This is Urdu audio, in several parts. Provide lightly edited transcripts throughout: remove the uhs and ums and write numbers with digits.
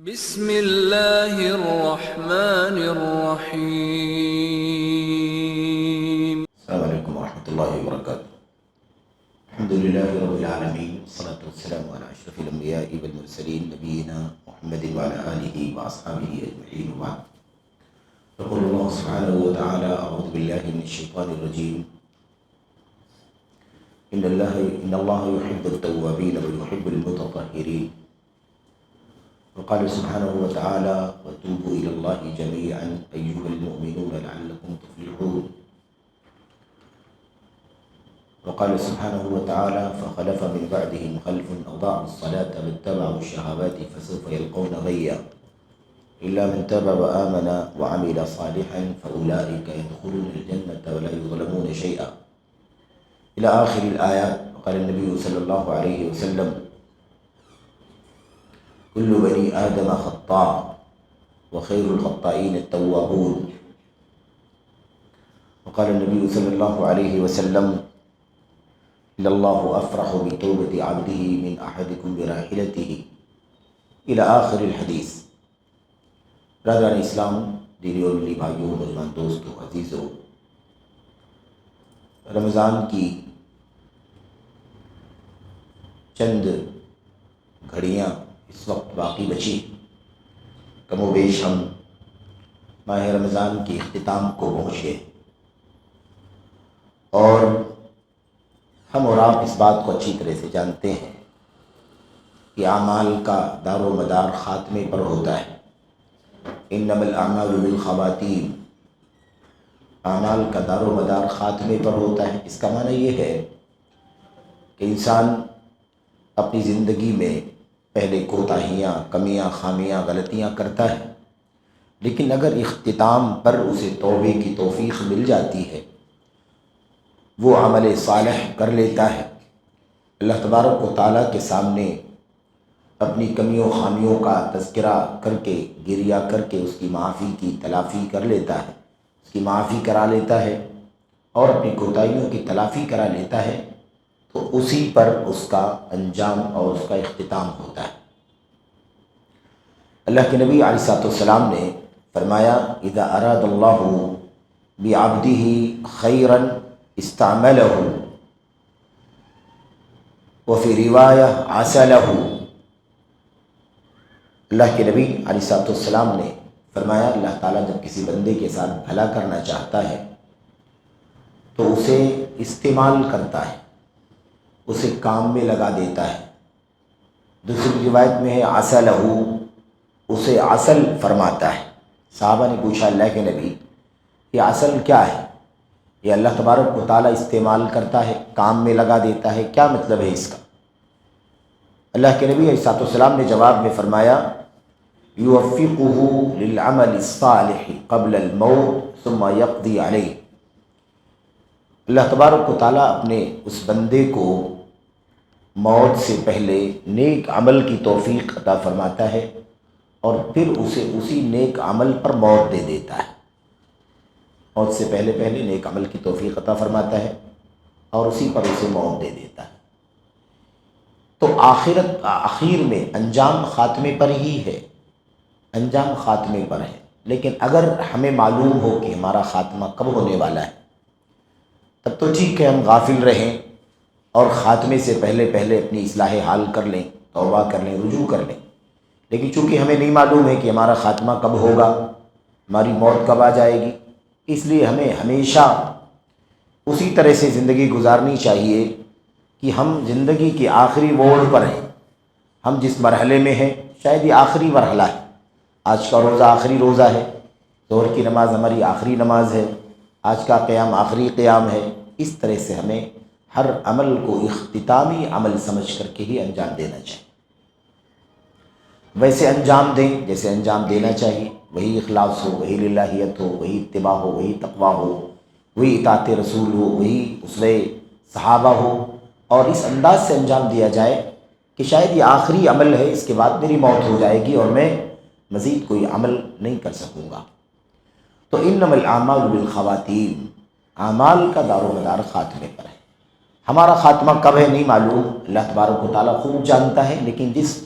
بسم اللہ الرحمن الرحیم۔ السلام علیکم ورحمۃ اللہ وبرکاتہ۔ الحمد للہ رب العالمین، والصلاۃ والسلام علی اشرف الانبیاء والمرسلین نبینا محمد وعلی آلہ واصحابہ اجمعین وبعد۔ يقول اللہ سبحانہ وتعالی اعوذ باللہ من الشیطان الرجیم ان اللہ يحب التوابین ويحب المتطہرین، وقال سبحانہ وتعالی وتوبوا الی اللہ جميعا ایھا المؤمنون لعلکم تفلحون، وقال سبحانہ وتعالی فخلف من بعدهم خلف اضاعوا الصلاة واتبعوا الشهوات فسوف يلقون غيا إلا من تاب وآمن وعمل صالحا فأولئك يدخلون الجنة ولا يظلمون شيئا إلى آخر الآيات۔ وقال النبي صلى الله عليه وسلم كل بني آدم خطاء وخير الخطائين التوابون، وقال النبي صلى الله عليه وسلم لله أفرح بتوبة عبده من أحدكم براحلته إلى آخر الحدیث۔ برادران اسلام، دینی اور ملی بھائیوں، مسلمان دوستوں، عزیزوں، رمضان کی چند گھڑیاں اس وقت باقی بچی، کم و بیش ہم ماہ رمضان کے اختتام کو پہنچ گئے، اور ہم اور آپ اس بات کو اچھی طرح سے جانتے ہیں کہ اعمال کا دار و مدار خاتمے پر ہوتا ہے۔ انما الاعمال بالخواتیم، اعمال کا دار و مدار خاتمے پر ہوتا ہے۔ اس کا معنی یہ ہے کہ انسان اپنی زندگی میں پہلے کوتاہیاں، کمیاں، خامیاں، غلطیاں کرتا ہے، لیکن اگر اختتام پر اسے توبے کی توفیق مل جاتی ہے، وہ عمل صالح کر لیتا ہے، اللہ تبارک و تعالیٰ کے سامنے اپنی کمیوں خامیوں کا تذکرہ کر کے، گریہ کر کے اس کی معافی کی تلافی کر لیتا ہے، اس کی معافی کرا لیتا ہے اور اپنی کوتاہیوں کی تلافی کرا لیتا ہے، تو اسی پر اس کا انجام اور اس کا اختتام ہوتا ہے۔ اللہ کے نبی علیہ الصلوۃ والسلام نے فرمایا اذا اراد اللہ بعبدہ خیرا استعملہ وفی روایہ عسلہ۔ اللہ کے نبی علیہ الصلوۃ والسلام نے فرمایا اللہ تعالیٰ جب کسی بندے کے ساتھ بھلا کرنا چاہتا ہے تو اسے استعمال کرتا ہے، اسے کام میں لگا دیتا ہے۔ دوسری روایت میں ہے عسلہ، اسے عسل فرماتا ہے۔ صحابہ نے پوچھا اللہ کے نبی یہ عسل کیا ہے؟ یہ اللہ تبارک و تعالیٰ استعمال کرتا ہے، کام میں لگا دیتا ہے، کیا مطلب ہے اس کا؟ اللہ کے نبی علیہ الصلوۃ والسلام نے جواب میں فرمایا یوفقہ للعمل الصالح قبل الموت ثم یقضی علیہ۔ اللہ تبارک و تعالیٰ اپنے اس بندے کو موت سے پہلے نیک عمل کی توفیق عطا فرماتا ہے اور پھر اسے اسی نیک عمل پر موت دے دیتا ہے۔ موت سے پہلے نیک عمل کی توفیق عطا فرماتا ہے اور اسی پر اسے موت دے دیتا ہے۔ تو آخر میں انجام خاتمے پر ہی ہے، انجام خاتمے پر ہے، لیکن اگر ہمیں معلوم ہو کہ ہمارا خاتمہ کب ہونے والا ہے تب تو ٹھیک ہے، ہم غافل رہیں اور خاتمے سے پہلے اپنی اصلاح حال کر لیں، توبہ کر لیں، رجوع کر لیں۔ لیکن چونکہ ہمیں نہیں معلوم ہے کہ ہمارا خاتمہ کب ہوگا، ہماری موت کب آ جائے گی، اس لیے ہمیں ہمیشہ اسی طرح سے زندگی گزارنی چاہیے کہ ہم زندگی کی آخری موڑ پر ہیں، ہم جس مرحلے میں ہیں شاید یہ آخری مرحلہ ہے، آج کا روزہ آخری روزہ ہے، ظہر کی نماز ہماری آخری نماز ہے، آج کا قیام آخری قیام ہے۔ اس طرح سے ہمیں ہر عمل کو اختتامی عمل سمجھ کر کے ہی انجام دینا چاہیے، ویسے انجام دیں جیسے انجام دینا چاہیے، وہی اخلاص ہو، وہی للہیت ہو، وہی اتباع ہو، وہی تقویٰ ہو، وہی اطاعت رسول ہو، وہی اسوہ صحابہ ہو، اور اس انداز سے انجام دیا جائے کہ شاید یہ آخری عمل ہے، اس کے بعد میری موت ہو جائے گی اور میں مزید کوئی عمل نہیں کر سکوں گا۔ تو انما الاعمال بالخواتیم، اعمال کا دار و مدار خاتمے پر ہے۔ ہمارا خاتمہ کب ہے نہیں معلوم، اللہ تبارک و تعالیٰ خوب جانتا ہے، لیکن جس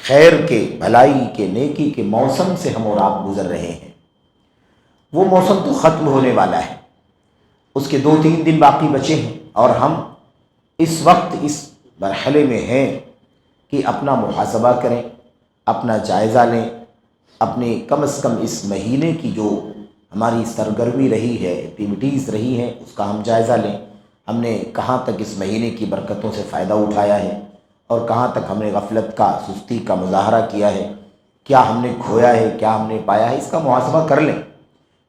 خیر کے، بھلائی کے، نیکی کے موسم سے ہم اور آپ گزر رہے ہیں۔ وہ موسم تو ختم ہونے والا ہے، اس کے 2-3 دن باقی بچے ہیں، اور ہم اس وقت اس مرحلے میں ہیں کہ اپنا محاسبہ کریں، اپنا جائزہ لیں، اپنے کم از کم اس مہینے کی جو ہماری سرگرمی رہی ہے، ایکٹیویٹیز رہی ہیں، اس کا ہم جائزہ لیں۔ ہم نے کہاں تک اس مہینے کی برکتوں سے فائدہ اٹھایا ہے، اور کہاں تک ہم نے غفلت کا، سستی کا مظاہرہ کیا ہے، کیا ہم نے کھویا ہے، کیا ہم نے پایا ہے، اس کا محاسبہ کر لیں،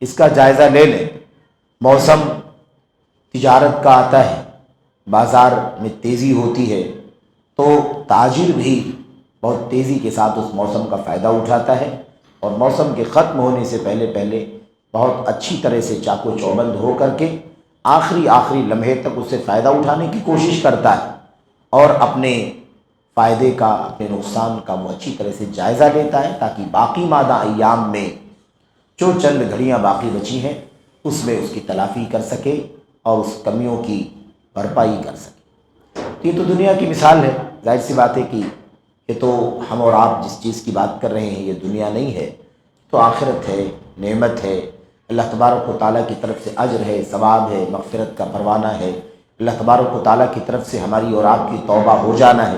اس کا جائزہ لے لیں۔ موسم تجارت کا آتا ہے، بازار میں تیزی ہوتی ہے، تو تاجر بھی بہت تیزی کے ساتھ اس موسم کا فائدہ اٹھاتا ہے، اور موسم کے ختم ہونے سے پہلے پہلے بہت اچھی طرح سے چاق و چوبند ہو کر کے آخری لمحے تک اس سے فائدہ اٹھانے کی کوشش کرتا ہے، اور اپنے فائدے کا، اپنے نقصان کا وہ اچھی طرح سے جائزہ لیتا ہے، تاکہ باقی مادہ ایام میں جو چند گھڑیاں باقی بچی ہیں اس میں اس کی تلافی کر سکے اور اس کمیوں کی بھرپائی کر سکے۔ یہ تو دنیا کی مثال ہے، ظاہر سی بات ہے کہ یہ تو ہم اور آپ جس چیز کی بات کر رہے ہیں یہ دنیا نہیں ہے، تو آخرت ہے، نعمت ہے، اللہ تبارک و تعالیٰ کی طرف سے اجر ہے، ثواب ہے، مغفرت کا پروانہ ہے، اللہ تبارک و تعالیٰ کی طرف سے ہماری اور آپ کی توبہ ہو جانا ہے،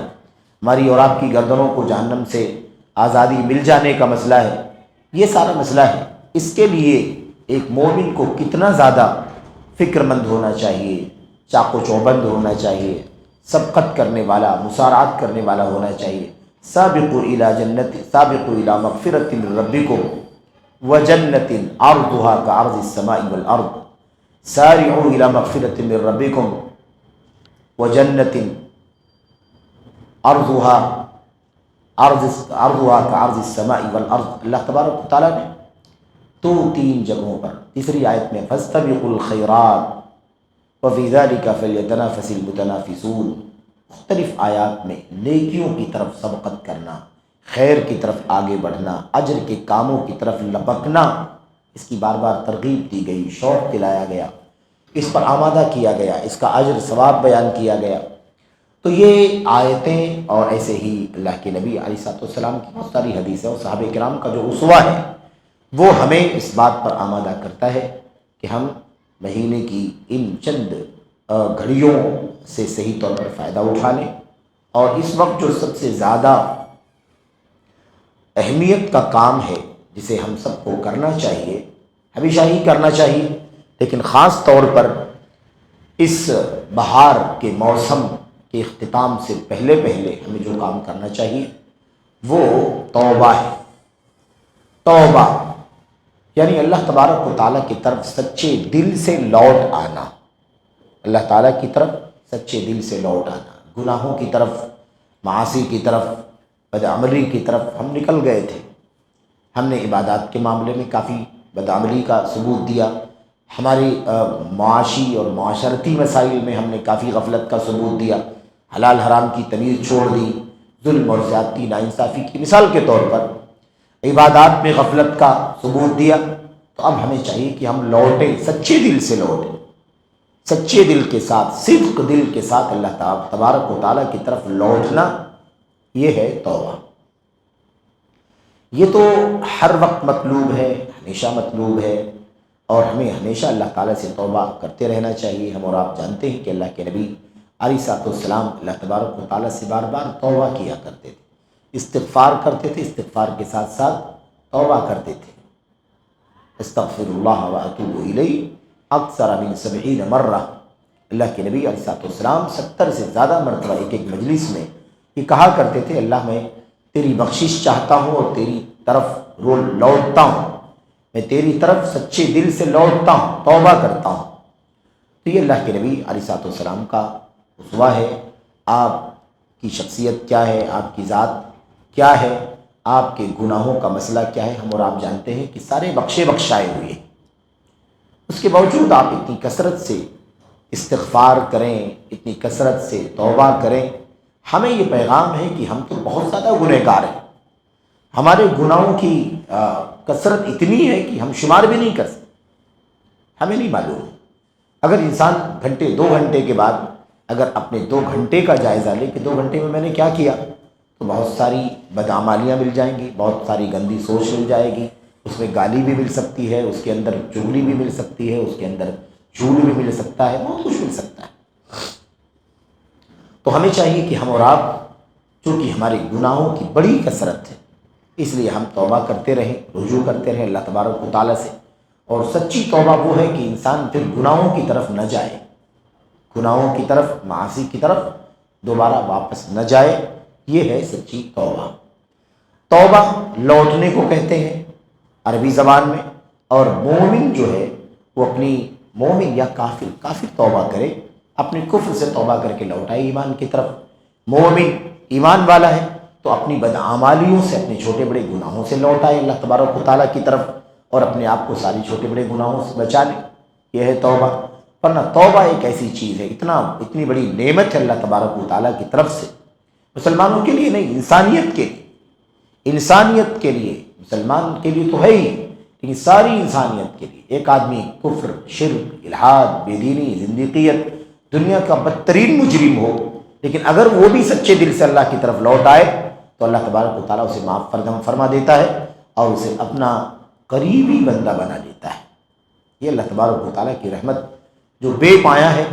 ہماری اور آپ کی گردنوں کو جہنم سے آزادی مل جانے کا مسئلہ ہے۔ یہ سارا مسئلہ ہے، اس کے لیے ایک مومن کو کتنا زیادہ فکر مند ہونا چاہیے، چاق و چوبند ہونا چاہیے، سبقت کرنے والا، مسارعت کرنے والا ہونا چاہیے۔ سابقوا الی مغفرۃ من ربکم وجنۃ عرضها کعرض السماء والارض، سارعوا الی مغفرۃ من ربکم وجنۃ عرضها کعرض السماء والارض۔ اللہ تبارک و تعالیٰ نے 3 جگہوں پر، تیسری آیت میں فاستبقوا الخیرات وفی ذلک فلیتنافس المتنافسون، مختلف آیات میں نیکیوں کی طرف سبقت کرنا، خیر کی طرف آگے بڑھنا، اجر کے کاموں کی طرف لپکنا، اس کی بار بار ترغیب دی گئی، شوق دلایا گیا، اس پر آمادہ کیا گیا، اس کا اجر ثواب بیان کیا گیا۔ تو یہ آیتیں اور ایسے ہی اللہ کے نبی علیہ الصلوۃ والسلام کی بہت ساری حدیثیں اور صحابہ کرام کا جو اسوہ ہے وہ ہمیں اس بات پر آمادہ کرتا ہے کہ ہم مہینے کی ان چند گھڑیوں سے صحیح طور پر فائدہ اٹھا لیں، اور اس وقت جو سب سے زیادہ اہمیت کا کام ہے جسے ہم سب کو کرنا چاہیے، ہمیشہ ہی کرنا چاہیے، لیکن خاص طور پر اس بہار کے موسم کے اختتام سے پہلے ہمیں جو کام کرنا چاہیے وہ توبہ ہے۔ توبہ یعنی اللہ تبارک و تعالیٰ کی طرف سچے دل سے لوٹ آنا، اللہ تعالیٰ کی طرف سچے دل سے لوٹ آنا۔ گناہوں کی طرف، معاصی کی طرف، بدعملی کی طرف ہم نکل گئے تھے، ہم نے عبادات کے معاملے میں کافی بدعملی کا ثبوت دیا، ہماری معاشی اور معاشرتی مسائل میں ہم نے کافی غفلت کا ثبوت دیا، حلال حرام کی تمیز چھوڑ دی، ظلم اور زیادتی، ناانصافی کی مثال کے طور پر عبادات میں غفلت کا ثبوت دیا۔ تو اب ہمیں چاہیے کہ ہم لوٹیں، سچے دل سے لوٹیں، سچے دل کے ساتھ، صدق دل کے ساتھ اللہ تبارک و تعالیٰ کی طرف لوٹنا، یہ ہے توبہ۔ یہ تو ہر وقت مطلوب ہے، ہمیشہ مطلوب ہے، اور ہمیں ہمیشہ اللہ تعالیٰ سے توبہ کرتے رہنا چاہیے۔ ہم اور آپ جانتے ہیں کہ اللہ کے نبی علیہ الصلوۃ والسلام اللہ تبارک و تعالیٰ سے بار بار توبہ کیا کرتے تھے، استغفار کرتے تھے، استغفار کے ساتھ ساتھ توبہ کرتے تھے۔ استغفر اللہ واتوب الیہ اکثر من 70 مرہ، اللہ کے نبی علیہ الصلوۃ والسلام 70 سے زیادہ مرتبہ ایک مجلس میں یہ کہا کرتے تھے، اللہ میں تیری بخشش چاہتا ہوں اور تیری طرف لوٹتا ہوں، میں تیری طرف سچے دل سے لوٹتا ہوں، توبہ کرتا ہوں۔ تو یہ اللہ کے نبی علیہ الصلوۃ والسلام کا اسوہ ہے۔ آپ کی شخصیت کیا ہے، آپ کی ذات کیا ہے، آپ کے گناہوں کا مسئلہ کیا ہے، ہم اور آپ جانتے ہیں کہ سارے بخشائے ہوئے ہیں، اس کے باوجود آپ اتنی کثرت سے استغفار کریں، اتنی کثرت سے توبہ کریں۔ ہمیں یہ پیغام ہے کہ ہم تو بہت زیادہ گنہگار ہیں، ہمارے گناہوں کی کثرت اتنی ہے کہ ہم شمار بھی نہیں کر سکتے، ہمیں نہیں معلوم۔ اگر انسان گھنٹے 2 گھنٹے کے بعد اگر اپنے 2 گھنٹے کا جائزہ لے کہ 2 گھنٹے میں نے کیا کیا، تو بہت ساری بدعمالیاں مل جائیں گی، بہت ساری گندی سوچ مل جائے گی، اس میں گالی بھی مل سکتی ہے، اس کے اندر چغلی بھی مل سکتی ہے، اس کے اندر جھوٹ بھی مل سکتا ہے، بہت کچھ مل سکتا ہے۔ تو ہمیں چاہیے کہ ہم اور آپ، چونکہ ہمارے گناہوں کی بڑی کثرت ہے، اس لیے ہم توبہ کرتے رہیں، رجوع کرتے رہیں اللہ تبارک و تعالیٰ سے۔ اور سچی توبہ وہ ہے کہ انسان پھر گناہوں کی طرف نہ جائے، گناہوں کی طرف، معاصی کی طرف دوبارہ واپس نہ جائے، یہ ہے سچی توبہ۔ توبہ لوٹنے کو کہتے ہیں عربی زبان میں، اور مومن جو ہے وہ اپنی، مومن یا کافر توبہ کرے، اپنے کفر سے توبہ کر کے لوٹائے ایمان کی طرف۔ مومن ایمان والا ہے تو اپنی بدعمالیوں سے، اپنے چھوٹے بڑے گناہوں سے لوٹائے اللہ تبارک و تعالیٰ کی طرف، اور اپنے آپ کو ساری چھوٹے بڑے گناہوں سے بچا لے، یہ ہے توبہ۔ ورنہ توبہ ایک ایسی چیز ہے، اتنی بڑی نعمت ہے اللہ تبارک و تعالیٰ کی طرف سے، مسلمانوں کے لیے نہیں، انسانیت کے لیے، انسانیت کے لیے، مسلمان کے لیے تو ہے ہی، لیکن ساری انسانیت کے لیے۔ ایک آدمی کفر، شرک، الحاد، بے دینی، زندیقیت، دنیا کا بدترین مجرم ہو، لیکن اگر وہ بھی سچے دل سے اللہ کی طرف لوٹ آئے تو اللہ تبارک و تعالیٰ اسے معاف فرما دیتا ہے اور اسے اپنا قریبی بندہ بنا لیتا ہے۔ یہ اللہ تبارک و تعالیٰ کی رحمت جو بے پایا ہے،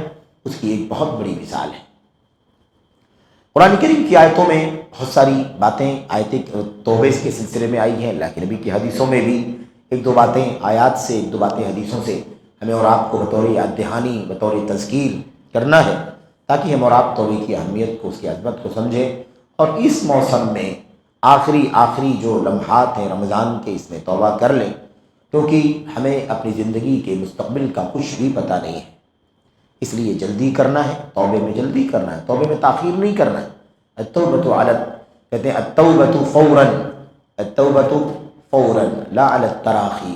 اس کی ایک بہت بڑی مثال ہے۔ قرآن کریم کی آیتوں میں بہت ساری باتیں، آیتیں توبہ کے سلسلے میں آئی ہیں، اللہ کے نبی کی حدیثوں میں بھی ایک دو باتیں آیات سے، ایک دو باتیں حدیثوں سے ہمیں اور آپ کو بطور یاد دہانی، بطور تذکیر کرنا ہے، تاکہ ہم اور آپ توبہ کی اہمیت کو، اس کی عظمت کو سمجھیں، اور اس موسم میں آخری جو لمحات ہیں رمضان کے، اس میں توبہ کر لیں، کیونکہ ہمیں اپنی زندگی کے مستقبل کا کچھ بھی پتہ نہیں ہے، اس لیے جلدی کرنا ہے، توبے میں جلدی کرنا ہے، توبے میں تاخیر نہیں کرنا ہے۔ التوبۃ کہتے ہیں التوبۃ فوراً، التوبۃ فوراً لا علی التراخی،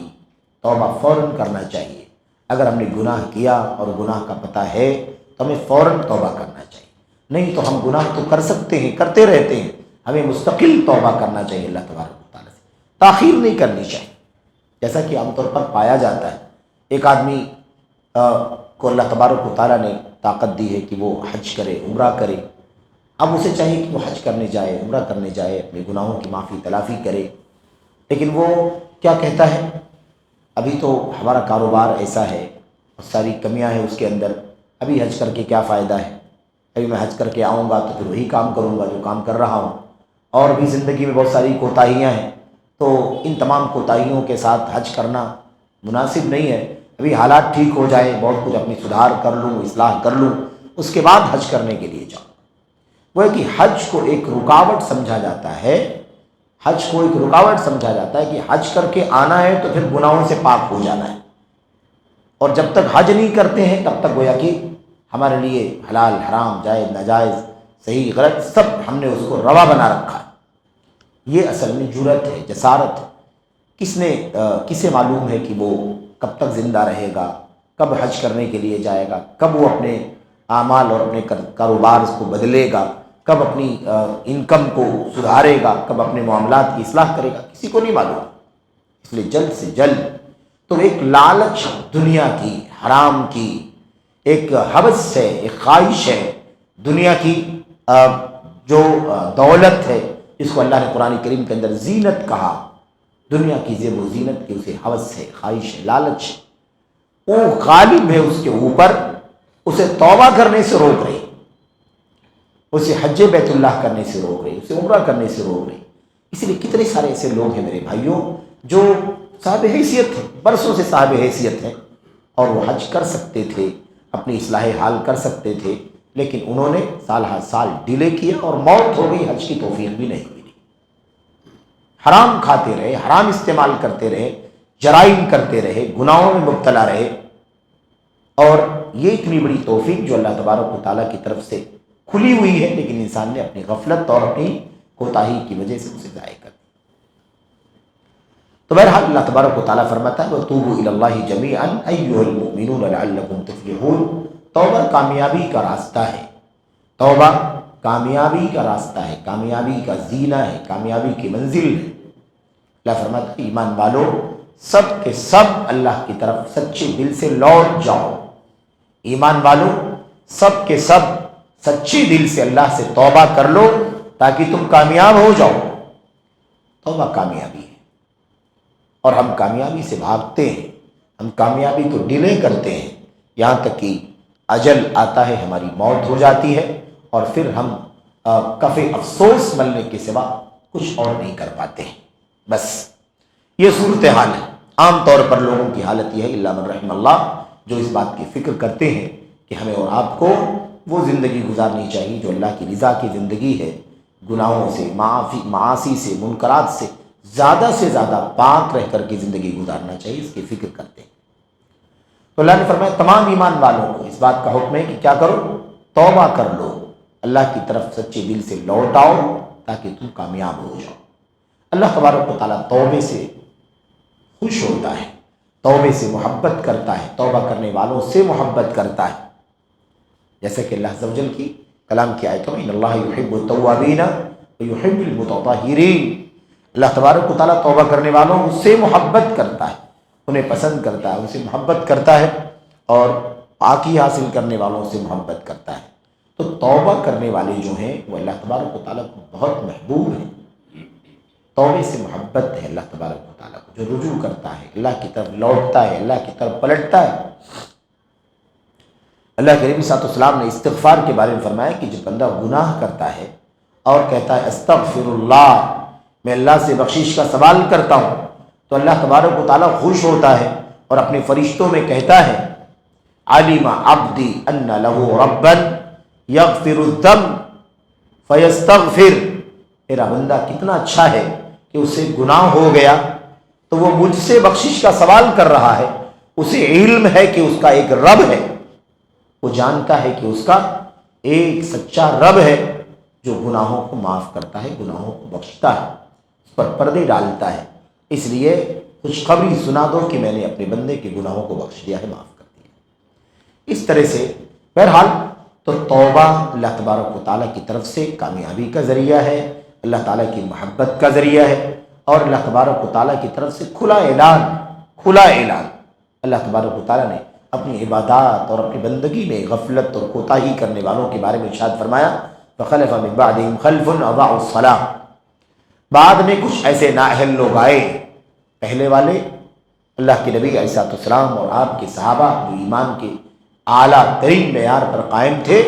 توبہ فوراً کرنا چاہیے۔ اگر ہم نے گناہ کیا اور گناہ کا پتہ ہے تو ہمیں فوراً توبہ کرنا چاہیے، نہیں تو ہم گناہ تو کر سکتے ہیں، کرتے رہتے ہیں، ہمیں مستقل توبہ کرنا چاہیے اللہ تبارک و تعالیٰ سے، تاخیر نہیں کرنی چاہیے۔ جیسا کہ عام طور پر پایا جاتا ہے، ایک آدمی کو اللہ تبارک و تعالیٰ نے طاقت دی ہے کہ وہ حج کرے، عمرہ کرے، اب اسے چاہیے کہ وہ حج کرنے جائے، عمرہ کرنے جائے، اپنے گناہوں کی معافی تلافی کرے، لیکن وہ کیا کہتا ہے، ابھی تو ہمارا کاروبار ایسا ہے، بہت ساری کمیاں ہیں اس کے اندر، ابھی حج کر کے کیا فائدہ ہے، ابھی میں حج کر کے آؤں گا تو پھر وہی کام کروں گا جو کام کر رہا ہوں، اور بھی زندگی میں بہت ساری کوتاہیاں ہیں، تو ان تمام کوتاہیوں کے ساتھ حج کرنا مناسب نہیں ہے، ابھی حالات ٹھیک ہو جائیں، بہت کچھ اپنی سدھار کر لوں، اصلاح کر لوں، اس کے بعد حج کرنے کے لیے جاؤں۔ وہ ہے کہ حج کو ایک رکاوٹ سمجھا جاتا ہے، حج کو ایک رکاوٹ سمجھا جاتا ہے کہ حج کر کے آنا ہے تو پھر گناہوں سے پاک ہو جانا ہے، اور جب تک حج نہیں کرتے ہیں تب تک گویا کہ ہمارے لیے حلال حرام، جائز ناجائز، صحیح غلط، سب ہم نے اس کو روا بنا رکھا ہے۔ یہ اصل میں جرأت ہے، جسارت ہے۔ کسے معلوم ہے کہ وہ کب تک زندہ رہے گا، کب حج کرنے کے لیے جائے گا، کب وہ اپنے اعمال اور اپنے کاروبار کو بدلے گا، کب اپنی انکم کو سدھارے گا، کب اپنے معاملات کی اصلاح کرے گا، کسی کو نہیں معلوم۔ اس لیے جلد سے جلد، تو ایک لالچ دنیا کی، حرام کی، ایک ہوس ہے، ایک خواہش ہے دنیا کی، جو دولت ہے، اس کو اللہ نے قرآن کریم کے اندر زینت کہا، دنیا کی زیب و زینت کی اسے ہوس ہے، خواہش ہے، لالچ ہے، وہ غالب ہے اس کے اوپر، اسے توبہ کرنے سے روک رہی، اسے حج بیت اللہ کرنے سے روک رہی، اسے عمرہ کرنے سے روک رہی۔ اس لیے کتنے سارے ایسے لوگ ہیں میرے بھائیوں جو صاحب حیثیت ہیں، برسوں سے صاحب حیثیت ہیں، اور وہ حج کر سکتے تھے، اپنی اصلاح حال کر سکتے تھے، لیکن انہوں نے سال ہر سال ڈیلے کیا اور موت ہو گئی، حج کی توفیق بھی نہیں ملی۔ حرام کھاتے رہے، حرام استعمال کرتے رہے، جرائم کرتے رہے، گناہوں میں مبتلا رہے، اور یہ اتنی بڑی توفیق جو اللہ تبارک و تعالیٰ کی طرف سے کھلی ہوئی ہے، لیکن انسان نے اپنی غفلت اور اپنی کوتاہی کی وجہ سے اسے ضائع کر دیا۔ تو بہرحال اللہ تبارک و تعالیٰ فرماتا ہے وَتُوبُوا إِلَى اللَّهِ جَمِيعًا أَيُّهَا الْمُؤْمِنُونَ لَعَلَّكُمْ تُفْلِحُونَ۔ توبہ کامیابی کا راستہ ہے، توبہ کامیابی کا راستہ ہے، کامیابی کا زینہ ہے، کامیابی کی منزل ہے۔ اللہ فرماتا ہے ایمان والو سب کے سب اللہ کی طرف سچے دل سے لوٹ جاؤ، ایمان والو سب کے سب سچے دل سے اللہ سے توبہ کر لو، تاکہ تم کامیاب ہو جاؤ۔ توبہ کامیابی ہے، اور ہم کامیابی سے بھاگتے ہیں، ہم کامیابی کو ڈیلے کرتے ہیں، یہاں تک کہ اجل آتا ہے، ہماری موت ہو جاتی ہے، اور پھر ہم کف افسوس ملنے کے سوا کچھ اور نہیں کر پاتے ہیں۔ بس یہ صورتحال ہے۔ عام طور پر لوگوں کی حالت یہ ہے، الا من رحم اللہ، جو اس بات کی فکر کرتے ہیں کہ ہمیں اور آپ کو وہ زندگی گزارنی چاہیے جو اللہ کی رضا کی زندگی ہے، گناہوں سے، معاصی سے، منکرات سے زیادہ پاک رہ کر کے زندگی گزارنا چاہیے، اس کی فکر کرتے ہیں۔ تو اللہ نے فرمایا تمام ایمان والوں کو اس بات کا حکم ہے کہ کیا کرو؟ توبہ کر لو، اللہ کی طرف سچے دل سے لوٹ آؤ تاکہ تم کامیاب ہو جاؤ۔ اللہ تبارک و تعالیٰ توبے سے خوش ہوتا ہے، توبے سے محبت کرتا ہے، توبہ کرنے والوں سے محبت کرتا ہے، جیسا کہ اللہ عز و جل کی کلام کی آیتوں میں ان اللہ یحب التوابین ویحب المتطہرین، اللہ تبارک و تعالیٰ توبہ کرنے والوں سے محبت کرتا ہے، انہیں پسند کرتا ہے، ان سے محبت کرتا ہے، اور پاکی حاصل کرنے والوں سے محبت کرتا ہے۔ تو توبہ کرنے والے جو ہیں وہ اللہ تبارک و تعالیٰ کو بہت محبوب ہیں۔ توبے سے محبت ہے اللہ تبارک و تعالیٰ کو، جو رجوع کرتا ہے، اللہ کی طرف لوٹتا ہے، اللہ کی طرف پلٹتا ہے۔ اللہ کے نبی صلی اللہ علیہ وسلم نے استغفار کے بارے میں فرمایا کہ جب بندہ گناہ کرتا ہے اور کہتا ہے استغفر اللہ، میں اللہ سے بخشش کا سوال کرتا ہوں، تو اللہ تبارک و تعالیٰ خوش ہوتا ہے اور اپنے فرشتوں میں کہتا ہے علم عبدی ان لہ ربا یغفر الذنب فیستغفر، میرا بندہ کتنا اچھا ہے کہ اسے گناہ ہو گیا تو وہ مجھ سے بخشش کا سوال کر رہا ہے، اسے علم ہے کہ اس کا ایک رب ہے، وہ جانتا ہے کہ اس کا ایک سچا رب ہے جو گناہوں کو معاف کرتا ہے، گناہوں کو بخشتا ہے، اس پر پردے ڈالتا ہے، اس لیے خوشخبری سنا دو کہ میں نے اپنے بندے کے گناہوں کو بخش دیا ہے، معاف کر دیا۔ اس طرح سے بہرحال تو توبہ اللہ تبارک و تعالیٰ کی طرف سے کامیابی کا ذریعہ ہے، اللہ تعالیٰ کی محبت کا ذریعہ ہے، اور اللہ تبارک و تعالیٰ کی طرف سے کھلا اعلان اللہ تبارک و تعالیٰ نے اپنی عبادات اور اپنی بندگی میں غفلت اور کوتاہی کرنے والوں کے بارے میں ارشاد فرمایا فخلف من بعدهم خلف اضاعوا الصلاۃ، بعد میں کچھ ایسے نااہل لوگ آئے، پہلے والے اللہ کے نبی علیہ السلام اور آپ کے صحابہ جو ایمان کے اعلیٰ ترین معیار پر قائم تھے،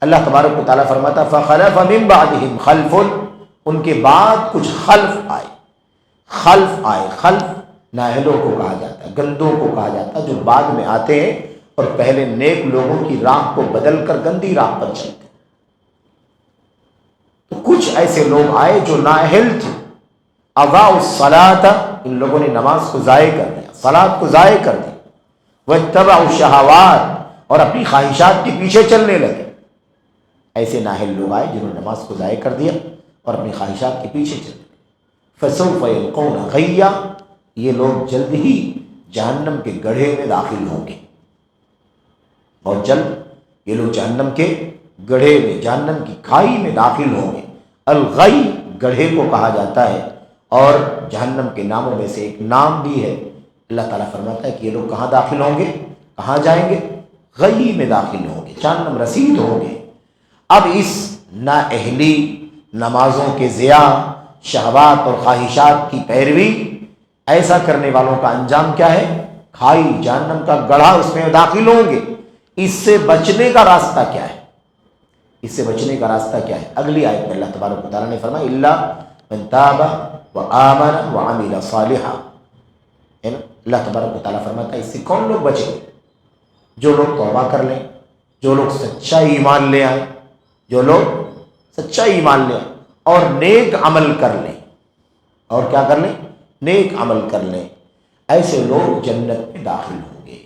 اللہ تبارک و تعالیٰ فرماتا فخلف من بعدهم خلف، ان کے بعد کچھ خلف آئے، خلف نااہلوں کو کہا جاتا ہے، گندوں کو کہا جاتا ہے، جو بعد میں آتے ہیں اور پہلے نیک لوگوں کی راہ کو بدل کر گندی راہ پر چلتے ہیں۔ تو کچھ ایسے لوگ آئے جو نااہل تھے، اضاعوا الصلاۃ، ان لوگوں نے نماز کو ضائع کر دیا، صلاۃ کو ضائع کر دی، واتبعوا الشہوات، اور اپنی خواہشات کے پیچھے چلنے لگے۔ ایسے نااہل لوگ آئے جنہوں نے نماز کو ضائع کر دیا اور اپنی خواہشات کے پیچھے چلنے لگے۔ فسوف یلقون غیا، یہ لوگ جلد ہی جہنم کے گڑھے میں داخل ہوں گے، بہت جلد یہ لوگ جہنم کے گڑھے میں، جہنم کی کھائی میں داخل ہوں گے۔ الغی گڑھے کو کہا جاتا ہے، اور جہنم کے ناموں میں سے ایک نام بھی ہے۔ اللہ تعالیٰ فرماتا ہے کہ یہ لوگ کہاں داخل ہوں گے، کہاں جائیں گے؟ غی میں داخل ہوں گے، جہنم رسید ہوں گے۔ اب اس نااہلی، نمازوں کے ضیاع، شہوات اور خواہشات کی پیروی، ایسا کرنے والوں کا انجام کیا ہے؟ کھائی، جہنم کا گڑھا، اس میں داخل ہوں گے۔ اس سے بچنے کا راستہ کیا ہے؟ اس سے بچنے کا راستہ کیا ہے؟ اگلی آیت میں اللہ تبارک و تعالیٰ نے فرمایا الا من تاب وآمن وعمل صالحا، اللہ تبارک و تعالیٰ فرماتا ہے اس سے کون لوگ بچیں؟ جو لوگ توبہ کر لیں، جو لوگ سچا ایمان لے آئیں، جو لوگ سچا ایمان لے آئیں اور نیک عمل کر لیں، اور کیا کر لیں؟ نیک عمل کر لیں، ایسے لوگ جنت میں داخل ہوں گے۔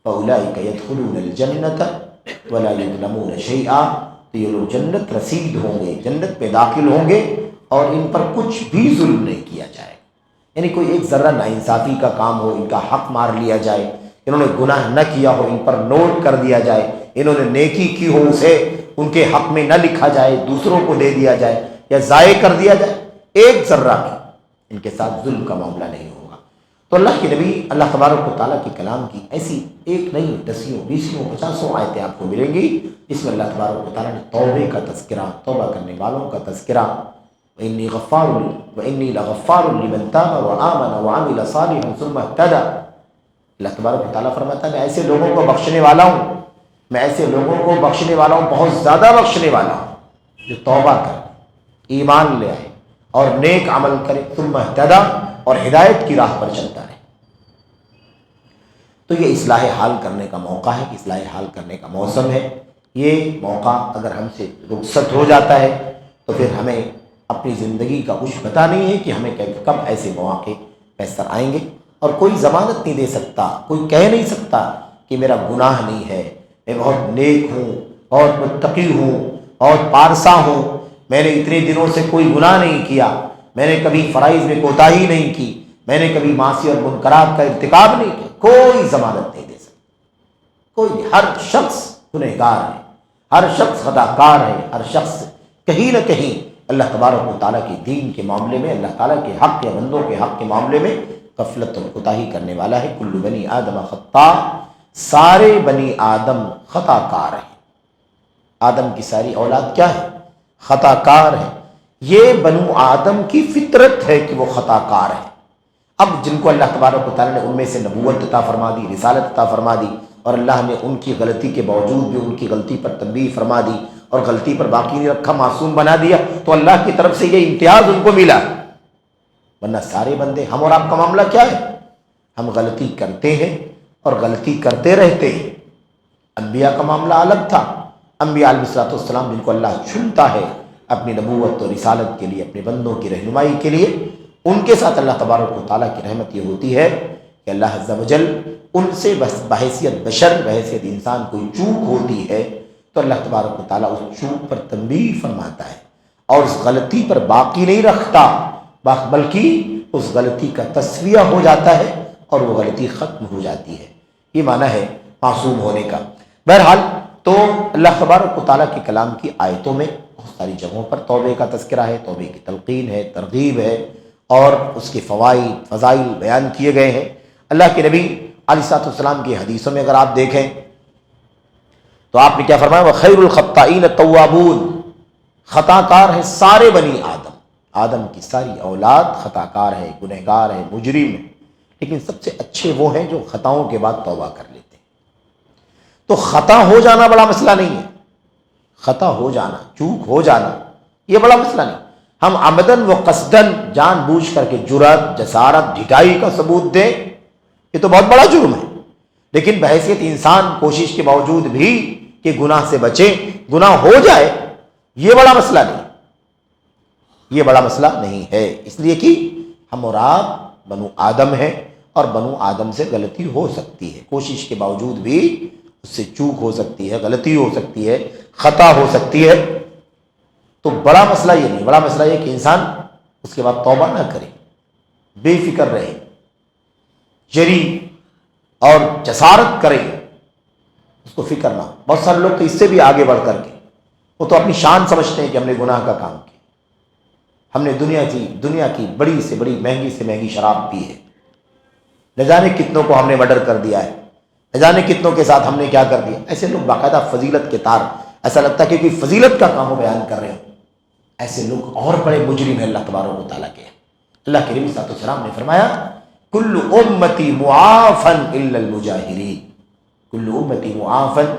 فَأُولَٰئِكَ يَدْخُلُونَ الْجَنَّةَ وَلَا يُظْلَمُونَ شَيْئًا، تو یہ لوگ جنت رسید ہوں گے، جنت میں داخل ہوں گے، اور ان پر کچھ بھی ظلم نہیں کیا جائے، یعنی کوئی ایک ذرہ ناانصافی کا کام ہو، ان کا حق مار لیا جائے، انہوں نے گناہ نہ کیا ہو، ان پر نوٹ کر دیا جائے، انہوں نے نیکی کی ہو، اسے ان کے حق میں نہ لکھا جائے، دوسروں کو دے دیا جائے یا ضائع کر دیا جائے، ایک ذرہ بھی ان کے ساتھ ظلم کا معاملہ نہیں ہوگا۔ تو اللہ کے نبی اللہ تبارک و تعالیٰ کے کلام کی ایسی ایک نہیں 10 20 50 آیتیں آپ کو ملیں گی جس میں اللہ تبارک و تعالیٰ نے توبے کا تذکرہ، توبہ کرنے والوں کا تذکرہ، وَإِنِّي لَغَفَّارٌ لِمَن تَابَ وَآمَنَ وَعَمِلَ صَالِحًا ثُمَّ اهْتَدَىٰ۔ اللہ تبارک و تعالیٰ فرماتا ہے میں ایسے لوگوں کو بخشنے والا ہوں، میں ایسے لوگوں کو بخشنے والا ہوں، بہت زیادہ بخشنے والا ہوں جو توبہ کرے، ایمان لے آئے اور نیک عمل کرے، ثم اهتدى، اور ہدایت کی راہ پر چلتا رہے۔ تو یہ اصلاح حال کرنے کا موقع ہے، اصلاح حال کرنے کا موسم ہے۔ یہ موقع اگر ہم سے رخصت ہو جاتا ہے تو پھر ہمیں اپنی زندگی کا کچھ پتہ نہیں ہے کہ ہمیں کب ایسے مواقع میسر آئیں گے، اور کوئی ضمانت نہیں دے سکتا، کوئی کہہ نہیں سکتا کہ میرا گناہ نہیں ہے، میں بہت نیک ہوں، بہت متقی ہوں، بہت پارسا ہوں، میں نے اتنے دنوں سے کوئی گناہ نہیں کیا، میں نے کبھی فرائض میں کوتاہی نہیں کی، میں نے کبھی معاصی اور منکرات کا ارتکاب نہیں کیا۔ کوئی ضمانت نہیں دے سکتا، کوئی نہیں۔ ہر شخص گنہگار ہے، ہر شخص خطا کار ہے، ہر شخص کہیں نہ کہیں اللہ تبارک و تعالیٰ کے دین کے معاملے میں، اللہ تعالیٰ کے حق یا بندوں کے حق کے معاملے میں غفلت اور کوتاہی کرنے والا ہے۔ کل بنی آدم خطاء، سارے بنی آدم خطا کار ہیں۔ آدم کی ساری اولاد کیا ہے؟ خطا کار ہے۔ یہ بنو آدم کی فطرت ہے کہ وہ خطا کار ہے۔ اب جن کو اللہ تبارک و تعالیٰ نے ان میں سے نبوت عطا فرما دی، رسالت عطا فرما دی، اور اللہ نے ان کی غلطی کے باوجود بھی ان کی غلطی پر تنبیہ فرما دی اور غلطی پر باقی نہیں رکھا، معصوم بنا دیا، تو اللہ کی طرف سے یہ امتیاز ان کو ملا۔ ورنہ سارے بندے، ہم اور آپ کا معاملہ کیا ہے؟ ہم غلطی کرتے ہیں اور غلطی کرتے رہتے ہیں۔ انبیاء کا معاملہ الگ تھا۔ انبیاء علیہ السلام جن کو اللہ چنتا ہے اپنی نبوت اور رسالت کے لیے، اپنے بندوں کی رہنمائی کے لیے، ان کے ساتھ اللہ تبارک و تعالیٰ کی رحمت یہ ہوتی ہے کہ اللہ عز و جل ان سے بس بحیثیت بشر، بحیثیت انسان کوئی چوک ہوتی ہے تو اللہ تبارک و تعالیٰ اس چوک پر تنبیہ فرماتا ہے اور اس غلطی پر باقی نہیں رکھتا، بلکہ اس غلطی کا تسویہ ہو جاتا ہے اور وہ غلطی ختم ہو جاتی ہے۔ یہ معنی ہے معصوم ہونے کا۔ بہرحال تو اللہ تبارک و تعالیٰ کے کلام کی آیتوں میں بہت ساری جگہوں پر توبے کا تذکرہ ہے، توبے کی تلقین ہے، ترغیب ہے، اور اس کے فوائد فضائل بیان کیے گئے ہیں۔ اللہ کے نبی علیہ السلام کی حدیثوں میں اگر آپ دیکھیں تو آپ نے کیا فرمایا؟ وَخَيْرُ الْخَطَّائِينَ التَّوَّابُونَ، خطا کار ہیں سارے بنی آدم، آدم کی ساری اولاد خطا کار ہے، گنہگار ہے، مجرم ہے، لیکن سب سے اچھے وہ ہیں جو خطاؤں کے بعد توبہ کر لیتے ہیں۔ تو خطا ہو جانا بڑا مسئلہ نہیں ہے، خطا ہو جانا، چوک ہو جانا یہ بڑا مسئلہ نہیں۔ ہم عمدن و قصدن جان بوجھ کر کے جرأت، جسارت، ڈھٹائی کا ثبوت دیں، یہ تو بہت بڑا جرم ہے، لیکن بحیثیت انسان کوشش کے باوجود بھی کہ گناہ سے بچیں، گناہ ہو جائے، یہ بڑا مسئلہ نہیں، یہ بڑا مسئلہ نہیں ہے، اس لیے کہ ہم اور آپ بنو آدم ہیں اور بنو آدم سے غلطی ہو سکتی ہے، کوشش کے باوجود بھی اس سے چوک ہو سکتی ہے، غلطی ہو سکتی ہے، خطا ہو سکتی ہے۔ تو بڑا مسئلہ یہ نہیں، بڑا مسئلہ یہ کہ انسان اس کے بعد توبہ نہ کرے، بے فکر رہے، جری اور جسارت کرے، اس کو فکر نہ ہو۔ بہت سارے لوگ تو اس سے بھی آگے بڑھ کر کے وہ تو اپنی شان سمجھتے ہیں کہ ہم نے گناہ کا کام کیا، ہم نے دنیا کی بڑی سے بڑی، مہنگی سے مہنگی شراب پی ہے، نہ جانے کتنوں کو ہم نے مرڈر کر دیا ہے، نہ جانے کتنوں کے ساتھ ہم نے کیا کر دیا۔ ایسے لوگ باقاعدہ فضیلت کے تار، ایسا لگتا ہے کہ کوئی فضیلت کا کام وہ بیان کر رہے ہیں، ایسے لوگ اور بڑے مجرم ہیں اللہ تبارک و تعالیٰ کے۔ اللہ کے نبی صلی اللہ علیہ وسلم نے فرمایا کل امتی معافن الا المجاہرین، کل امتی معافن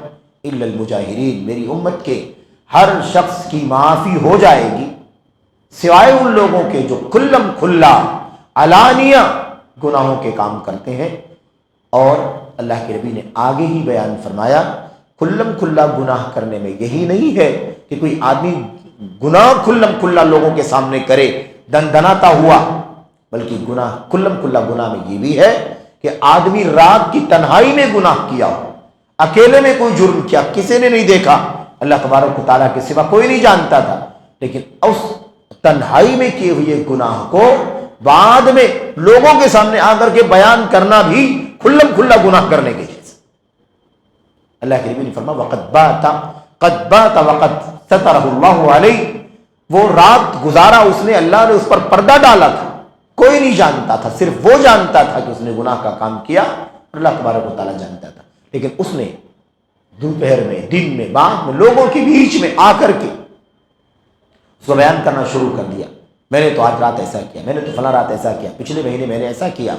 الا المجاہرین، میری امت کے ہر شخص کی معافی ہو جائے گی سوائے ان لوگوں کے جو کھلم کھلا علانیہ گناہوں کے کام کرتے ہیں۔ اور اللہ کے نبی نے آگے ہی بیان فرمایا کھلم کھلا گناہ کرنے میں یہی نہیں ہے کہ کوئی آدمی گناہ کھلم کھلا لوگوں کے سامنے کرے دندناتا ہوا، بلکہ گناہ کھلم کھلا گناہ میں یہ بھی ہے کہ آدمی رات کی تنہائی میں گناہ کیا ہو، اکیلے میں کوئی جرم کیا، کسی نے نہیں دیکھا، اللہ تبارک و تعالیٰ کے سوا کوئی نہیں جانتا تھا، لیکن اس تنہائی میں کیے ہوئے گناہ کو بعد میں لوگوں کے سامنے آ کر کے بیان کرنا بھی کھلم کھلا گناہ کرنے کے جیسے۔ اللہ کے نبی نے فرمایا قد بات وقد سترہ اللہ علیہ، وہ رات گزارا اس نے، اللہ نے اس پر پردہ ڈالا تھا، کوئی کوئی نہیں جانتا تھا، صرف وہ جانتا تھا کہ اس نے گناہ کا کام کیا، اور اللہ تبارک و تعالیٰ جانتا تھا، لیکن اس نے دوپہر میں، دن میں، بعد میں لوگوں کے بیچ میں آ کر کے اس کو بیان کرنا شروع کر دیا، میں نے تو آج رات ایسا کیا، میں نے تو فلاں رات ایسا کیا، پچھلے مہینے میں نے ایسا کیا۔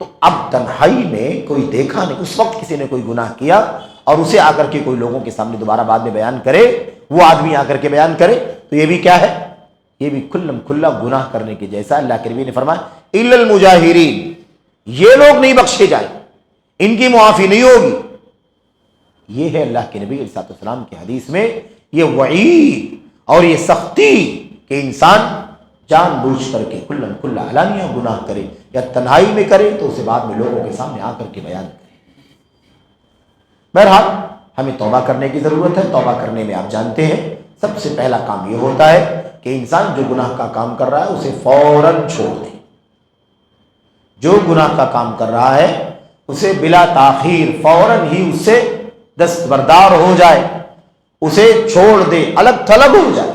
تو اب تنہائی میں کوئی دیکھا نہیں، اس وقت کسی نے کوئی گناہ کیا اور اسے آ کر کے کوئی لوگوں کے سامنے دوبارہ بعد میں بیان کرے، وہ آدمی آ کر کے بیان کرے، تو یہ بھی کیا ہے؟ یہ بھی کھلم کھلا گناہ کرنے کے جیسا۔ اللہ کے نبی نے فرمایا الا المجاہرین، یہ لوگ نہیں بخشے جائیں، ان کی معافی نہیں ہوگی۔ یہ ہے اللہ کے نبی علیہ السلام کی حدیث میں یہ وعید اور یہ سختی کہ انسان جان بوجھ کر کے کھلم کھلا علانیہ گناہ کرے، یا تنہائی میں کرے تو اسے بعد میں لوگوں کے سامنے آ کر کے بیان کرے۔ بہرحال ہمیں توبہ کرنے کی ضرورت ہے۔ توبہ کرنے میں آپ جانتے ہیں سب سے پہلا کام یہ ہوتا ہے کہ انسان جو گناہ کا کام کر رہا ہے اسے فوراً چھوڑ دے۔ جو گناہ کا کام کر رہا ہے اسے بلا تاخیر فوراً ہی اس سے دستبردار ہو جائے، اسے چھوڑ دے، الگ تھلگ ہو جائے۔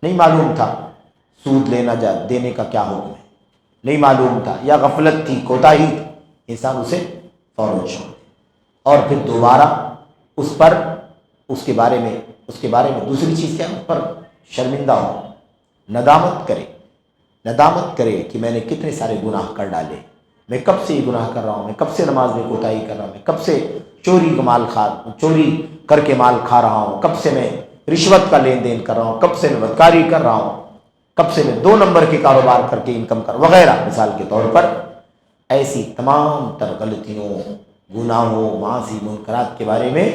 نہیں معلوم تھا سود دینے کا کیا حکم ہے، نہیں معلوم تھا، یا غفلت تھی، کوتاہی تھی، انسان اسے فوراً چھوڑ دے، اور پھر دوبارہ اس کے بارے میں دوسری چیز کیا ہے، اس پر شرمندہ ہو، ندامت کرے کہ میں نے کتنے سارے گناہ کر ڈالے، میں کب سے یہ گناہ کر رہا ہوں، میں کب سے نماز میں کوتاہی کر رہا ہوں، میں کب سے چوری کر کے مال کھا رہا ہوں، کب سے میں رشوت کا لین دین کر رہا ہوں، کب سے میں بدکاری کر رہا ہوں، کب سے میں 2 نمبر کے کاروبار کر کے انکم کر وغیرہ۔ مثال کے طور پر ایسی تمام تر غلطیوں، گناہوں، معاصی، منکرات کے بارے میں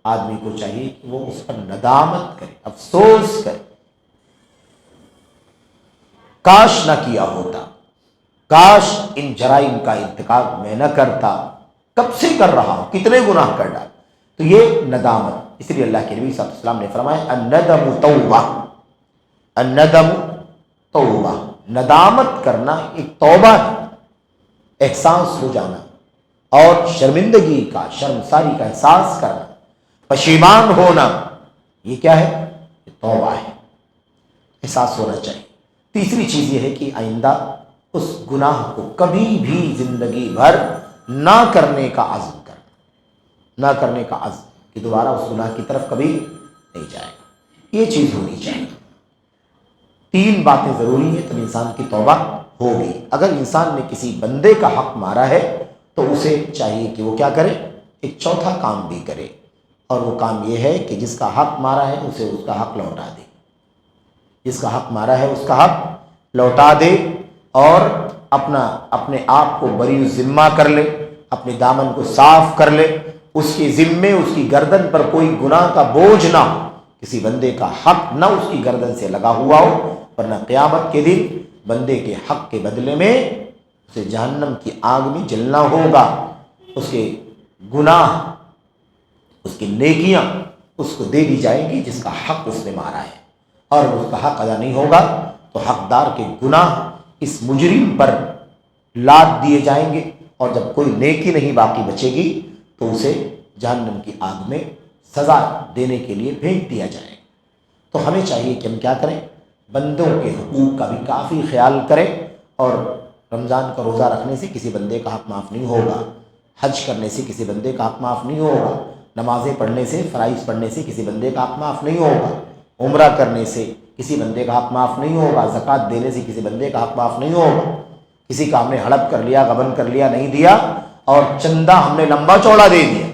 آدمی کو چاہیے کہ وہ اس پر ندامت کرے، افسوس کرے، کاش نہ کیا ہوتا، کاش ان جرائم کا ارتکاب میں نہ کرتا، کب سے کر رہا ہوں، کتنے گناہ کر ڈال۔ تو یہ ندامت، اس لیے اللہ کے نبی صلی اللہ علیہ وسلم نے فرمایا الندم توبہ، الندم توبہ، ندامت کرنا ایک توبہ ہے، احساس ہو جانا اور شرمندگی کا، شرمساری کا احساس کرنا، پشیمان ہونا، یہ کیا ہے؟ یہ توبہ ہے، احساس ہونا چاہیے۔ تیسری چیز یہ ہے کہ آئندہ اس گناہ کو کبھی بھی زندگی بھر نہ کرنے کا عزم کرنا، نہ کرنے کا عزم کہ دوبارہ اس گناہ کی طرف کبھی نہیں جائے گا، یہ چیز ہونی چاہیے۔ 3 باتیں ضروری ہیں تب انسان کی توبہ ہوگی۔ اگر انسان نے کسی بندے کا حق مارا ہے تو اسے چاہیے کہ وہ کیا کرے؟ ایک چوتھا کام بھی کرے، اور وہ کام یہ ہے کہ جس کا حق مارا ہے اسے اس کا حق لوٹا دے، جس کا حق مارا ہے اس کا حق لوٹا دے، اور اپنے آپ کو بری ذمہ کر لے، اپنے دامن کو صاف کر لے، اس کے ذمے، اس کی گردن پر کوئی گناہ کا بوجھ نہ ہو، کسی بندے کا حق نہ اس کی گردن سے لگا ہوا ہو، ورنہ قیامت کے دن بندے کے حق کے بدلے میں اسے جہنم کی آگ میں جلنا ہوگا۔ اس کے گناہ، اس کی نیکیاں اس کو دے دی جائیں گی جس کا حق اس نے مارا ہے، اور اس کا حق ادا نہیں ہوگا تو حقدار کے گناہ اس مجرم پر لاد دیے جائیں گے، اور جب کوئی نیکی نہیں باقی بچے گی تو اسے جہنم کی آگ میں سزا دینے کے لیے پھینک دیا جائے گا۔ تو ہمیں چاہیے کہ ہم کیا کریں؟ بندوں کے حقوق کا بھی کافی خیال کریں، اور رمضان کا روزہ رکھنے سے کسی بندے کا حق معاف نہیں ہوگا، حج کرنے سے کسی بندے کا حق معاف نہیں ہوگا، نمازیں پڑھنے سے، فرائض پڑھنے سے کسی بندے کا حق معاف نہیں ہوگا، عمرہ کرنے سے کسی بندے کا حق معاف نہیں ہوگا، زکوٰۃ دینے سے کسی بندے کا حق معاف نہیں ہوگا۔ کسی کا ہم نے ہڑپ کر لیا، غبن کر لیا، نہیں دیا، اور چندہ ہم نے لمبا چوڑا دے دیا،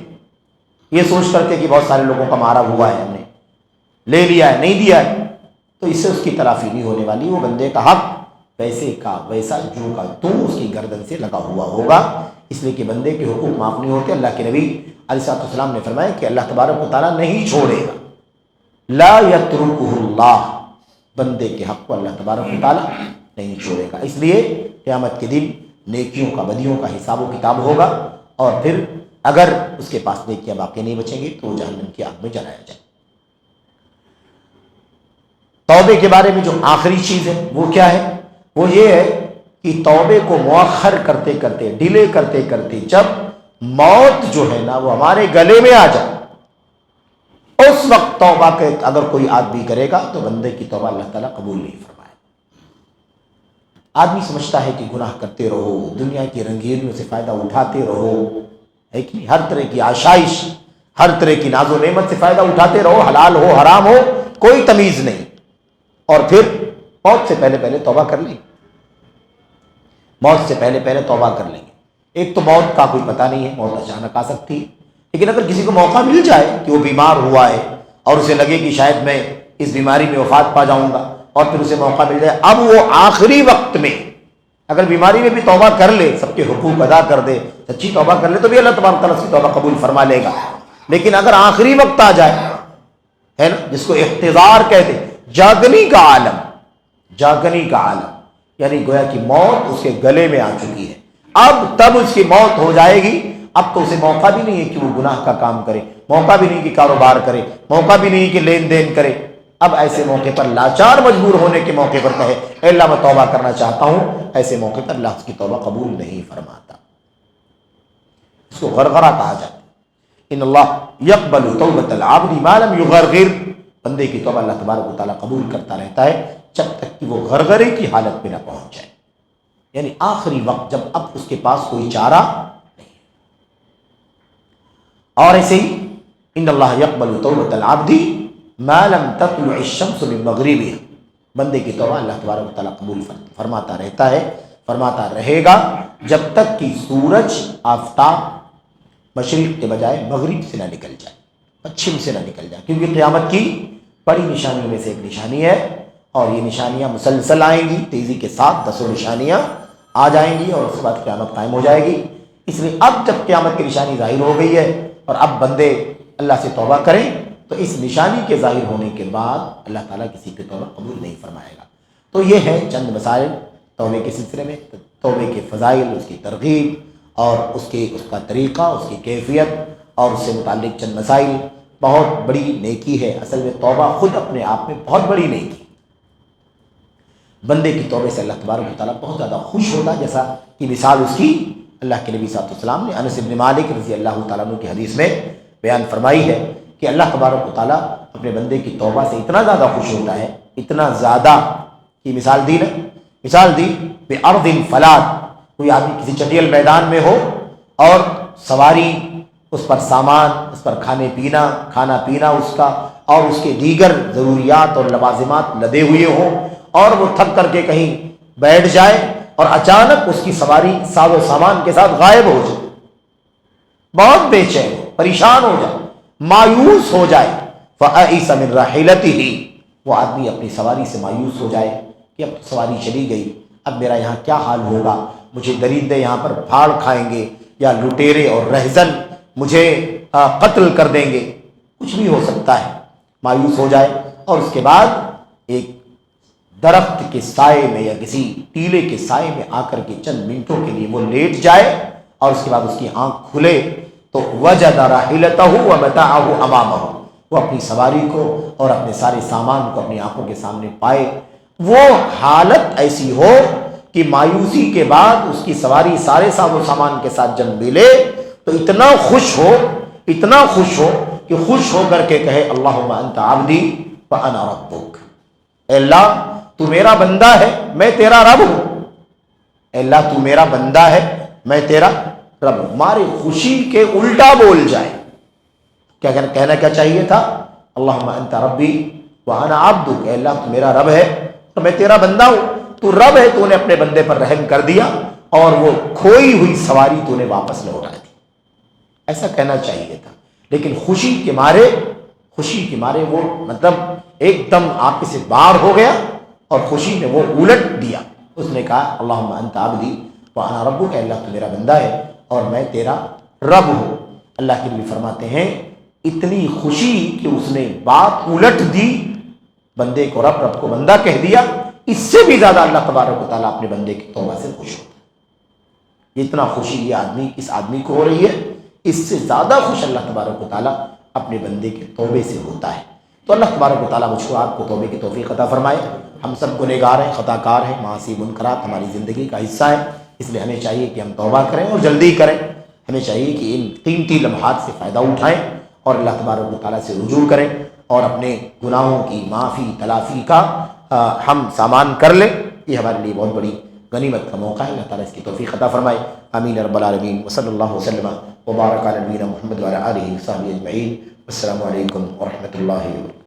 یہ سوچ کر کے کہ بہت سارے لوگوں کا مارا ہوا ہے، ہم نے لے لیا ہے، نہیں دیا ہے، تو اس سے اس کی تلافی نہیں ہونے والی۔ وہ بندے کا حق ویسے کا ویسا جو کا تو اس کی گردن سے لگا ہوا ہوگا، اس لیے کہ بندے کے حقوق معاف نہیں ہوتے۔ اللہ کے نبی علیہ السلام نے فرمایا کہ اللہ تبارک و تعالیٰ نہیں چھوڑے گا، لا یترکہ اللہ، بندے کے حق کو اللہ تبارک و تعالیٰ نہیں چھوڑے گا۔ اس لیے قیامت کے دن نیکیوں کا، بدیوں کا حساب و کتاب ہوگا، اور پھر اگر اس کے پاس نیکیاں باقی نہیں بچیں گی تو وہ جہنم کی آگ میں جلایا جائے۔ توبے کے بارے میں جو آخری چیز ہے وہ کیا ہے؟ وہ یہ ہے کہ توبے کو مؤخر کرتے کرتے، ڈیلے کرتے کرتے، جب موت جو ہے نا وہ ہمارے گلے میں آ جائے، اس وقت توبہ کے اگر کوئی آدمی کرے گا تو بندے کی توبہ اللہ تعالیٰ قبول نہیں فرمائے۔ آدمی سمجھتا ہے کہ گناہ کرتے رہو، دنیا کی رنگینیوں سے فائدہ اٹھاتے رہو، ہے کہ نہیں، ہر طرح کی آشائش، ہر طرح کی ناز و نعمت سے فائدہ اٹھاتے رہو، حلال ہو حرام ہو کوئی تمیز نہیں، اور پھر موت سے پہلے پہلے توبہ کر لیں، موت سے پہلے پہلے توبہ کر لیں گے۔ ایک تو موت کا کوئی پتہ نہیں ہے، موت اچانک آ سکتی ہے، لیکن اگر کسی کو موقع مل جائے کہ وہ بیمار ہوا ہے اور اسے لگے کہ شاید میں اس بیماری میں وفات پا جاؤں گا، اور پھر اسے موقع مل جائے، اب وہ آخری وقت میں اگر بیماری میں بھی توبہ کر لے، سب کے حقوق ادا کر دے، سچی توبہ کر لے، تو بھی اللہ تبارک تعالیٰ اس کی توبہ قبول فرما لے گا۔ لیکن اگر آخری وقت آ جائے، ہے نا، جس کو احتضار کہتے، جاگنی کا عالم، جاگنی کا عالم، یعنی گویا کہ موت اس کے گلے میں آ چکی ہے، اب تب اس کی موت ہو جائے گی، اب تو اسے موقع بھی نہیں ہے کہ وہ گناہ کا کام کرے، موقع بھی نہیں کہ کاروبار کرے، موقع بھی نہیں کہ لین دین کرے۔ اب ایسے موقع پر لاچار مجبور ہونے کے موقع پر کہے اے اللہ میں توبہ کرنا چاہتا ہوں، ایسے موقع پر اللہ اس کی توبہ قبول نہیں فرماتا، اس کو غرغرہ کہا جاتا ہے۔ ان اللہ یقبل توبۃ العبد ما لم یغرغر، بندے کی توبہ اللہ تبارک و تعالیٰ قبول کرتا رہتا ہے جب تک کہ وہ غرغرے کی حالت میں نہ پہنچ جائے، یعنی آخری وقت جب اب اس کے پاس کوئی چارہ نہیں۔ اور ایسے ہی ان اللہ یقبل توبۃ العبد ما لم تطلع الشمس من مغربها، بندے کی توبہ اللہ تبارک و تعالیٰ قبول فرماتا رہتا ہے، فرماتا رہے گا جب تک کہ سورج آفتاب مشرق کے بجائے مغرب سے نہ نکل جائے، پچھم سے نہ نکل جائے، کیونکہ قیامت کی بڑی نشانیوں میں سے ایک نشانی ہے، اور یہ نشانیاں مسلسل آئیں گی تیزی کے ساتھ، 10 نشانیاں آ جائیں گی اور اس کے بعد قیامت قائم ہو جائے گی۔ اس لیے اب جب قیامت کی نشانی ظاہر ہو گئی ہے اور اب بندے اللہ سے توبہ کریں، تو اس نشانی کے ظاہر ہونے کے بعد اللہ تعالیٰ کسی کی توبہ قبول نہیں فرمائے گا۔ تو یہ ہے چند مسائل توبے کے سلسلے میں، توبے کے فضائل، اس کی ترغیب اور اس کا طریقہ، اس کی کیفیت اور اس سے متعلق چند مسائل۔ بہت بڑی نیکی ہے، اصل میں توبہ خود اپنے آپ میں بہت بڑی نیکی، بندے کی توبے سے اللہ تبارک و تعالیٰ بہت زیادہ خوش ہوتا ہے، جیسا کہ مثال اس کی اللہ کے نبی صلی اللہ علیہ وسلم نے انس بن مالک رضی اللہ تعالیٰ عنہ کی حدیث میں بیان فرمائی ہے کہ اللہ تبارک و تعالیٰ اپنے بندے کی توبہ سے اتنا زیادہ خوش ہوتا ہے، اتنا زیادہ کی مثال دی نا، مثال دی بِأَرْضٍ فَلَاتٍ، کوئی آدمی کسی چٹیل میدان میں ہو اور سواری، اس پر سامان، اس پر کھانا پینا اس کا اور اس کے دیگر ضروریات اور لوازمات لدے ہوئے ہوں، اور وہ تھک کر کے کہیں بیٹھ جائے اور اچانک اس کی سواری ساز و سامان کے ساتھ غائب ہو جائے، بہت بے چین ہو، پریشان ہو جائے، مایوس ہو جائے، فَأَئِسَ مِن رَاحِلَتِهِ، وہ آدمی اپنی سواری سے مایوس ہو جائے کہ اب تو سواری چلی گئی، اب میرا یہاں کیا حال ہوگا، مجھے درندے یہاں پر پھاڑ کھائیں گے یا لٹیرے اور رہزن مجھے قتل کر دیں گے، کچھ بھی ہو سکتا ہے، مایوس ہو جائے، اور اس کے بعد ایک درخت کے سائے میں یا کسی ٹیلے کے سائے میں آ کر کے چند منٹوں کے لیے وہ لیٹ جائے، اور اس کے بعد اس کی آنکھ کھلے تو وجد راحلتہ ومتاعہ امامہ، وہ اپنی سواری کو اور اپنے سارے سامان کو اپنی آنکھوں کے سامنے پائے، وہ حالت ایسی ہو کہ مایوسی کے بعد اس کی سواری سارے ساز و سامان کے ساتھ جب ملے تو اتنا خوش ہو کہ خوش ہو کر کے کہے اللہم انت عبدی وانا ربک، اے اللہ تو میرا بندہ ہے میں تیرا رب ہوں، اے اللہ تو میرا بندہ ہے میں تیرا رب ہوں۔ ہماری خوشی کے الٹا بول جائے، کیا کہنا کیا چاہیے تھا، اللہم انت ربی وانا عبدک، اے اللہ تو میرا رب ہے تو میں تیرا بندہ ہوں، تو رب ہے، تو نے اپنے بندے پر رحم کر دیا اور وہ کھوئی ہوئی سواری تو نے واپس لوٹا دی، ایسا کہنا چاہیے تھا، لیکن خوشی کے مارے وہ مطلب ایک دم آپ سے باہر ہو گیا اور خوشی نے وہ الٹ دیا، اس نے کہا اللہم انت عبدی وانا ربک، اللہ تو میرا بندہ ہے اور میں تیرا رب ہوں۔ اللہ کے نبی فرماتے ہیں اتنی خوشی کہ اس نے بات الٹ دی، بندے کو رب کو بندہ کہہ دیا، اس سے بھی زیادہ اللہ تبارک و تعالیٰ اپنے بندے کی توبہ سے خوش ہوتا ہے۔ اتنا خوشی اس آدمی کو ہو رہی ہے، اس سے زیادہ خوش اللہ تبارک و تعالیٰ اپنے بندے کے توبے سے ہوتا ہے۔ تو اللہ تبارک و تعالیٰ مجھ کو آپ کو توبے کی توفیق عطا فرمائے۔ ہم سب گنہگار ہیں، خطا کار ہیں، معاصی منکرات ہماری زندگی کا حصہ ہے، اس لیے ہمیں چاہیے کہ ہم توبہ کریں اور جلدی کریں، ہمیں چاہیے کہ ان قیمتی لمحات سے فائدہ اٹھائیں اور اللہ تبارک و تعالیٰ سے رجوع کریں اور اپنے گناہوں کی معافی تلافی کا ہم سامان کر لیں، یہ ہمارے لیے بہت بڑی غنیمت کا موقع ہے، اللہ تعالیٰ اس کی توفیق عطا فرمائے۔ آمین رب العالمین۔ وصلی اللہ وسلم وبارک علی نبینا محمد وعلی آلہ وصحبہ اجمعین۔ السلام علیکم ورحمۃ اللہ وبرکاتہ۔